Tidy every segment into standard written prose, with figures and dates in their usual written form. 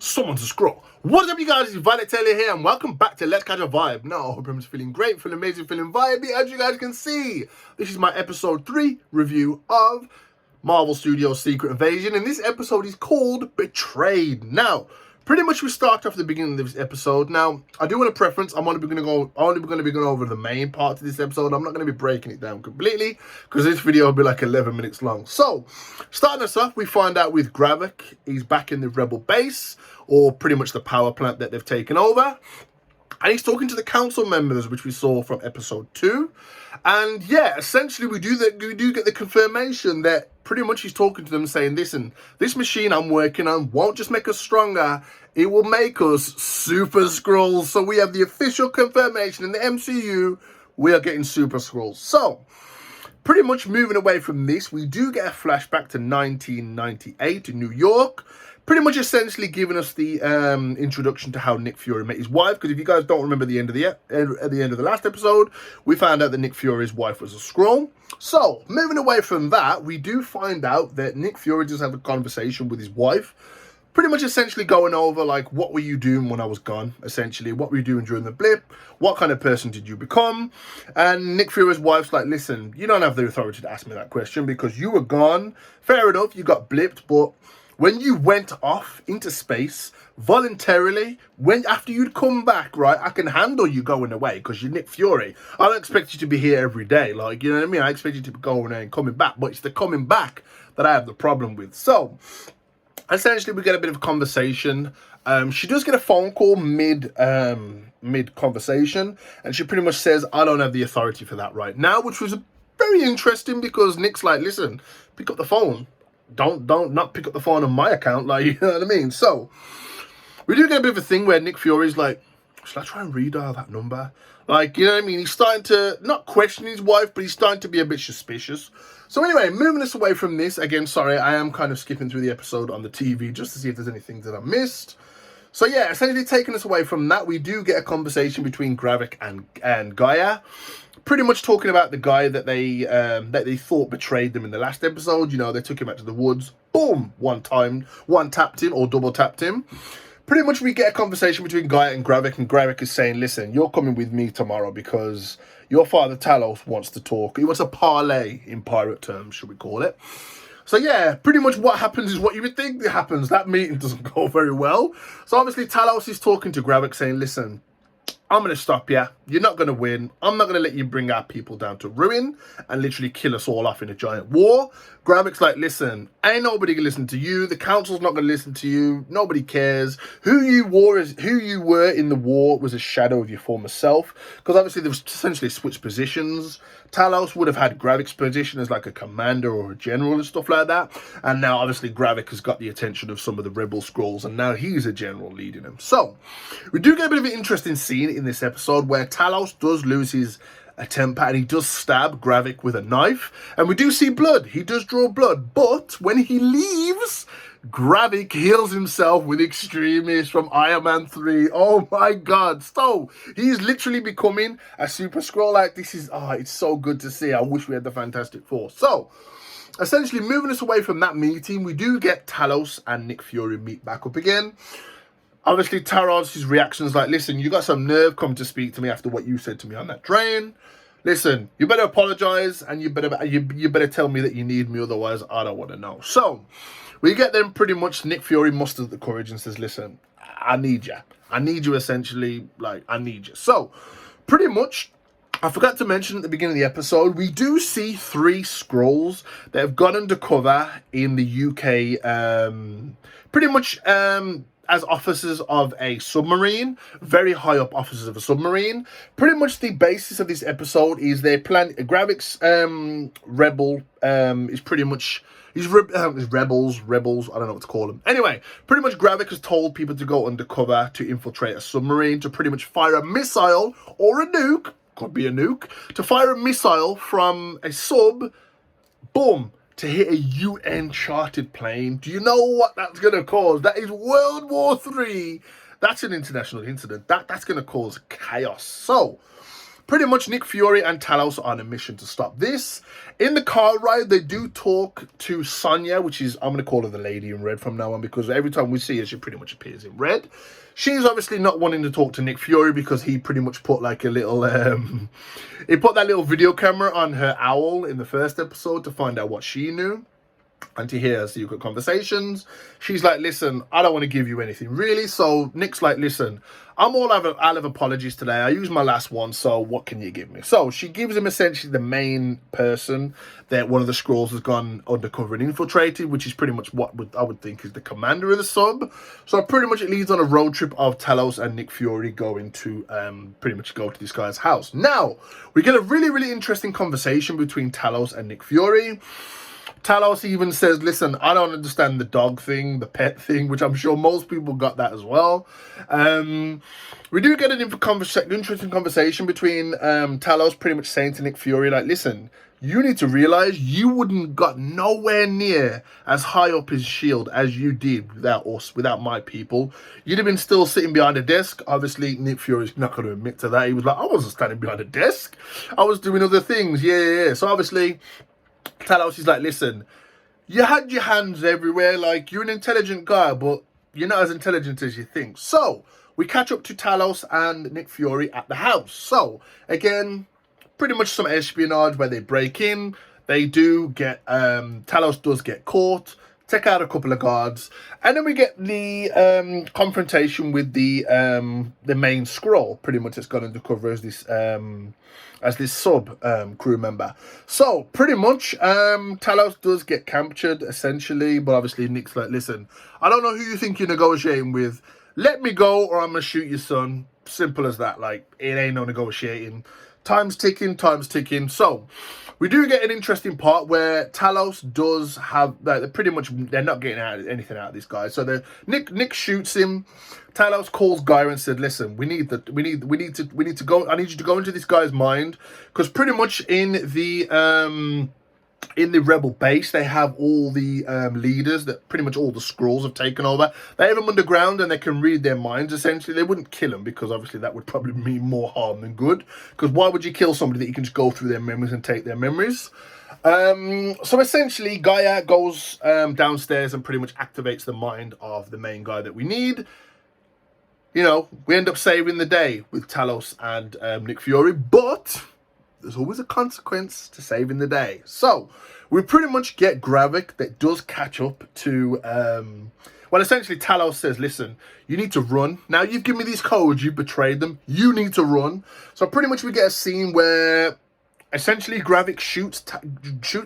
Someone's a scroll. What's up, you guys? It's Valatelli here, and welcome back to Let's Catch a Vibe. Now, I hope everyone's feeling great, feeling amazing, feeling vibey. As you guys can see, this is my episode 3 review of Marvel Studios' Secret Invasion, and this episode is called Betrayed. Now, pretty much we start off at the beginning of this episode. Now, I do want a preference. I'm only going to be going over the main part of this episode. I'm not going to be breaking it down completely because this video will be like 11 minutes long. So, starting us off, we find out with Gravik. He's back in the Rebel base, or pretty much the power plant that they've taken over. And he's talking to the council members, which we saw from episode 2. And yeah, essentially we do get the confirmation that pretty much he's talking to them saying, listen, this machine I'm working on won't just make us stronger, it will make us Super Skrulls. So we have the official confirmation in the MCU, we are getting Super Skrulls. So, pretty much moving away from this, we do get a flashback to 1998 in New York. Pretty much essentially giving us the introduction to how Nick Fury met his wife. Because if you guys don't remember at the end of the last episode, we found out that Nick Fury's wife was a Skrull. So, moving away from that, we do find out that Nick Fury does have a conversation with his wife. Pretty much essentially going over, like, what were you doing when I was gone, essentially? What were you doing during the blip? What kind of person did you become? And Nick Fury's wife's like, listen, you don't have the authority to ask me that question because you were gone. Fair enough, you got blipped, but when you went off into space voluntarily, after you'd come back, right, I can handle you going away because you're Nick Fury. I don't expect you to be here every day, like, you know what I mean? I expect you to be going and coming back, but it's the coming back that I have the problem with. So, essentially, we get a bit of a conversation. She does get a phone call mid conversation, and she pretty much says, I don't have the authority for that right now, which was very interesting because Nick's like, listen, pick up the phone. Don't not pick up the phone on my account, like, you know what I mean? So, we do get a bit of a thing where Nick Fury's like, should I try and redial that number? Like, you know what I mean? He's starting to, not question his wife, but he's starting to be a bit suspicious. So anyway, moving us away from this, again, sorry, I am kind of skipping through the episode on the TV just to see if there's anything that I missed. So yeah, essentially taking us away from that, we do get a conversation between Gravik and Gaia. Pretty much talking about the guy that they thought betrayed them in the last episode. You know, they took him out to the woods. Boom! One tapped him or double tapped him. Pretty much we get a conversation between Gaia and Gravik is saying, listen, you're coming with me tomorrow because your father Talos wants to talk. He wants a parlay in pirate terms, should we call it. So yeah, pretty much what happens is what you would think happens. That meeting doesn't go very well. So obviously Talos is talking to Gravik saying, listen, I'm going to stop you. You're not going to win. I'm not going to let you bring our people down to ruin and literally kill us all off in a giant war. Gravik's like, listen, ain't nobody going to listen to you. The council's not going to listen to you. Nobody cares. Who you were in the war was a shadow of your former self. Because obviously they've essentially switched positions. Talos would have had Gravik's position as like a commander or a general and stuff like that. And now obviously Gravik has got the attention of some of the rebel Skrulls and now he's a general leading them. So, we do get a bit of an interesting scene in this episode where Talos does lose his temper and he does stab Gravik with a knife. And we do see blood. He does draw blood. But when he leaves, Gravik heals himself with Extremis from Iron Man 3. Oh my god. So, he's literally becoming a Super Skrull. Like, this is, it's so good to see. I wish we had the Fantastic Four. So, essentially moving us away from that meeting, we do get Talos and Nick Fury meet back up again. Obviously, Talos' reaction is like, listen, you got some nerve coming to speak to me after what you said to me on that train. Listen, you better apologize and you better tell me that you need me, otherwise I don't want to know. So, we get them pretty much, Nick Fury musters the courage and says, listen, I need you. I need you essentially, like, I need you. So, pretty much, I forgot to mention at the beginning of the episode, we do see 3 Skrulls that have gone undercover in the UK, pretty much as officers of a submarine, very high up officers of a submarine. Pretty much the basis of this episode is their plan. Gravik's rebel is pretty much, rebels, I don't know what to call them. Anyway, pretty much Gravik has told people to go undercover to infiltrate a submarine, to pretty much fire a missile or a nuke, could be a nuke, to fire a missile from a sub, boom, to hit a UN chartered plane. Do you know what that's going to cause? That is World War III. That's an international incident. That's going to cause chaos. So, pretty much Nick Fury and Talos are on a mission to stop this. In the car ride, they do talk to Sonya, which is, I'm going to call her the lady in red from now on, because every time we see her, she pretty much appears in red. She's obviously not wanting to talk to Nick Fury because he pretty much put like a little, he put that little video camera on her owl in the first episode to find out what she knew and to hear her secret conversations. She's like, listen, I don't want to give you anything really. So Nick's like, listen, I'm all out of apologies today. I used my last one, so what can you give me? So she gives him essentially the main person that one of the Skrulls has gone undercover and infiltrated, which is pretty much what I would think is the commander of the sub. So pretty much it leads on a road trip of Talos and Nick Fury going to pretty much go to this guy's house. Now, we get a really, really interesting conversation between Talos and Nick Fury. Talos even says, listen, I don't understand the dog thing, the pet thing, which I'm sure most people got that as well. We do get an interesting conversation between Talos pretty much saying to Nick Fury, like, listen, you need to realize you wouldn't got nowhere near as high up his shield as you did without us, without my people. You'd have been still sitting behind a desk. Obviously, Nick Fury's not going to admit to that. He was like, I wasn't standing behind a desk. I was doing other things. Yeah. So obviously, Talos is like, listen, you had your hands everywhere. Like, you're an intelligent guy, but you're not as intelligent as you think. So we catch up to Talos and Nick Fury at the house. So again, pretty much some espionage where they break in. They do get, Talos does get caught, take out a couple of guards, and then we get the confrontation with the main Skrull. Pretty much it's gone undercover as this sub crew member. So pretty much Talos does get captured essentially, but obviously Nick's like, listen, I don't know who you think you're negotiating with. Let me go or I'm gonna shoot your son. Simple as that. Like, it ain't no negotiating. Time's ticking. So we do get an interesting part where Talos does have, like, pretty much they're not getting anything out of this guy. So Nick shoots him. Talos calls Guy and said, listen, we need to go. I need you to go into this guy's mind, because pretty much in the Rebel base, they have all the leaders that pretty much all the Skrulls have taken over. They have them underground and they can read their minds, essentially. They wouldn't kill them because obviously that would probably mean more harm than good. Because why would you kill somebody that you can just go through their memories and take their memories? So essentially, Gaia goes downstairs and pretty much activates the mind of the main guy that we need. You know, we end up saving the day with Talos and Nick Fury, but there's always a consequence to saving the day. So we pretty much get Gravik that does catch up to, well, essentially Talos says, listen, you need to run. Now you've given me these codes, you've betrayed them, you need to run. So pretty much we get a scene where essentially Gravik shoots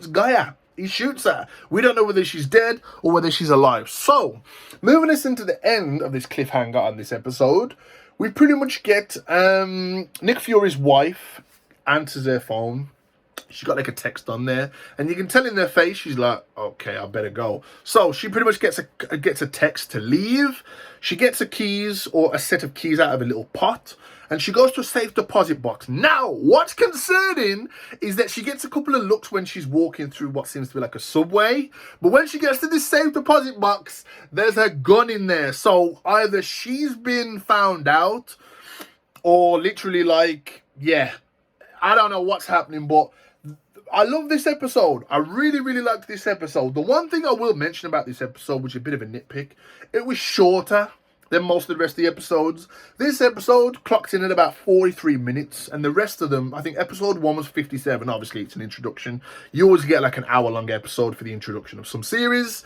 Gaia. He shoots her. We don't know whether she's dead or whether she's alive. So, moving us into the end of this cliffhanger on this episode, we pretty much get Nick Fury's wife answers her phone. She's got like a text on there, and you can tell in their face she's like, okay, I better go. So she pretty much gets a text to leave. She gets a keys or a set of keys out of a little pot, and she goes to a safe deposit box. Now, what's concerning is that she gets a couple of looks when she's walking through what seems to be like a subway, but when she gets to this safe deposit box, there's a gun in there. So either she's been found out, or literally like, yeah, I don't know what's happening, but I love this episode. I really, really liked this episode. The one thing I will mention about this episode, which is a bit of a nitpick, it was shorter than most of the rest of the episodes. This episode clocked in at about 43 minutes, and the rest of them, I think episode 1 was 57. Obviously, it's an introduction. You always get like an hour-long episode for the introduction of some series.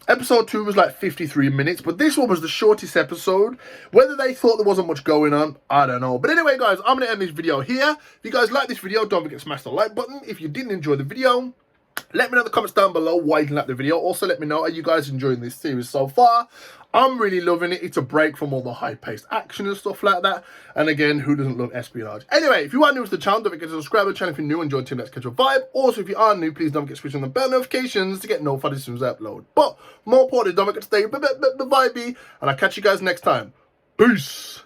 Episode 2 was like 53 minutes, but this one was the shortest episode. Whether they thought there wasn't much going on, I don't know. But anyway, guys, I'm going to end this video here. If you guys like this video, don't forget to smash the like button. If you didn't enjoy the video, let me know in the comments down below why you didn't like the video. Also, let me know, are you guys enjoying this series so far? I'm really loving it. It's a break from all the high-paced action and stuff like that. And again, who doesn't love espionage? Anyway, if you are new to the channel, don't forget to subscribe to the channel if you're new and join Team Let's Catch a Vibe. Also, if you are new, please don't forget to switch on the bell notifications to get notified as soon as I upload. But more importantly, don't forget to stay vibey, and I'll catch you guys next time. Peace!